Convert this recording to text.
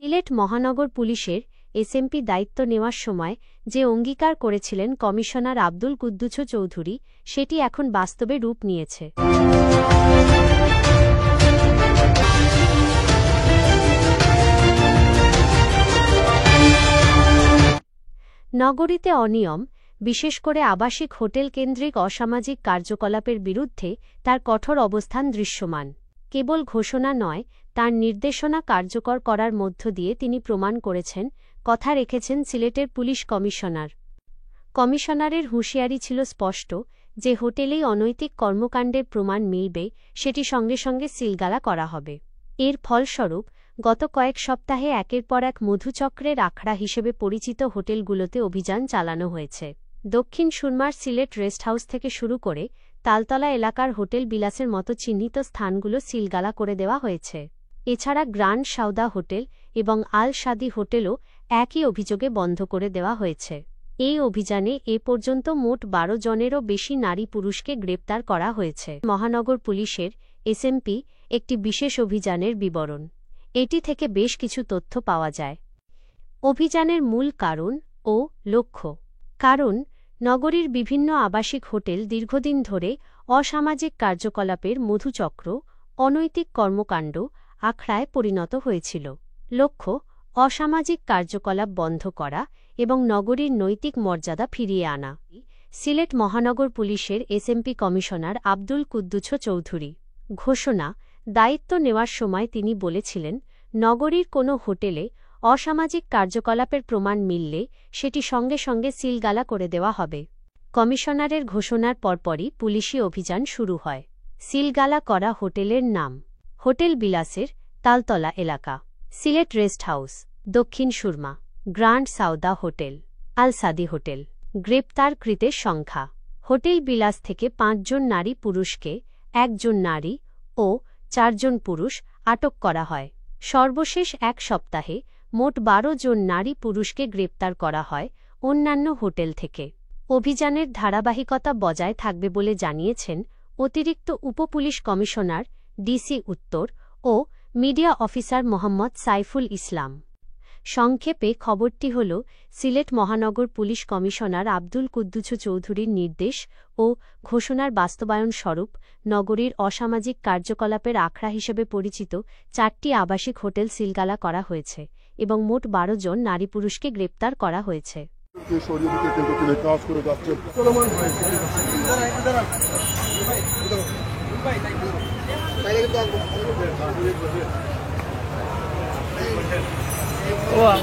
সিলেট মহানগর পুলিশের এসএমপি দায়িত্ব নেওয়ার সময় যে অঙ্গীকার করেছিলেন কমিশনার আব্দুল কুদ্দুছ চৌধুরী, সেটি এখন বাস্তবে রূপ নিয়েছে। নগরীতে অনিয়ম, বিশেষ করে আবাসিক হোটেল কেন্দ্রিক অসামাজিক কার্যকলাপের বিরুদ্ধে তার কঠোর অবস্থান দৃশ্যমান। কেবল ঘোষণা নয়, তার নির্দেশনা কার্যকর করার মধ্য দিয়ে তিনি প্রমাণ করেছেন, কথা রেখেছেন সিলেটের পুলিশ কমিশনার। কমিশনারের হুঁশিয়ারি ছিল স্পষ্ট, যে হোটেলেই অনৈতিক কর্মকাণ্ডের প্রমাণ মিলবে সেটি সঙ্গে সঙ্গে সিলগালা করা হবে। এর ফলস্বরূপ গত কয়েক সপ্তাহে একের পর এক মধুচক্রের আখড়া হিসেবে পরিচিত হোটেলগুলোতে অভিযান চালানো হয়েছে। দক্ষিণ সুরমার সিলেট রেস্ট হাউস থেকে শুরু করে তালতলা এলাকার হোটেল বিলাসের মতো চিহ্নিত স্থানগুলো সিলগালা করে দেওয়া হয়েছে। এছাড়া গ্র্যান্ড সাউদা হোটেল এবং আল শাদি হোটেলও একই অভিযোগে বন্ধ করে দেওয়া হয়েছে। এই অভিযানে এ পর্যন্ত মোট 12 জনেরও বেশি নারী পুরুষকে গ্রেপ্তার করা হয়েছে। মহানগর পুলিশের এসএমপি একটি বিশেষ অভিযানের বিবরণ। এটি থেকে বেশ কিছু তথ্য পাওয়া যায়। অভিযানের মূল কারণ ও লক্ষ্য। কারণ, নগরীর বিভিন্ন আবাসিক হোটেল দীর্ঘদিন ধরে অসামাজিক কার্যকলাপের মধুচক্র, অনৈতিক কর্মকাণ্ড আখড়ায় পরিণত হয়েছিল। লক্ষ্য, অসামাজিক কার্যকলাপ বন্ধ করা এবং নগরীর নৈতিক মর্যাদা ফিরিয়ে আনা। সিলেট মহানগর পুলিশের এসএমপি কমিশনার আব্দুল কুদ্দুছ চৌধুরী। ঘোষণা, দায়িত্ব নেওয়ার সময় তিনি বলেছিলেন, নগরীর কোনো হোটেলে অসামাজিক কার্যকলাপের প্রমাণ মিললে সেটি সঙ্গে সঙ্গে সিলগালা করে দেওয়া হবে। কমিশনারের ঘোষণার পরপরই পুলিশি অভিযান শুরু হয়। সিলগালা করা হোটেলের নাম: হোটেল বিলাসের, তালতলা এলাকা; Sylhet rest house, Dakshin Surma; grand Sawda hotel, আল সাদি হোটেল। গ্রেপ্তারকৃতের সংখ্যা: হোটেল বিলাস থেকে 5 জন নারী পুরুষকে, 1 জন নারী ও 4 জন পুরুষ আটক করা হয়। সর্বশেষ এক সপ্তাহে মোট 12 জন নারী পুরুষকে গ্রেপ্তার করা হয় অন্যান্য হোটেল থেকে। অভিযানের ধারাবাহিকতা বজায় থাকবে বলে জানিয়েছেন অতিরিক্ত উপপুলিশ কমিশনার, ডিসি উত্তর ও মিডিয়া অফিসার মোহাম্মদ সাইফুল ইসলাম। সংক্ষেপে খবরটি হল, সিলেট মহানগর পুলিশ কমিশনার আব্দুল কুদ্দুছ চৌধুরীর নির্দেশ ও ঘোষণার বাস্তবায়ন স্বরূপ নগরীর অসামাজিক কার্যকলাপের আখড়া হিসেবে পরিচিত 4টি আবাসিক হোটেল সিলগালা করা হয়েছে এবং মোট 12 জন নারী পুরুষকে গ্রেপ্তার করা হয়েছে। Oi,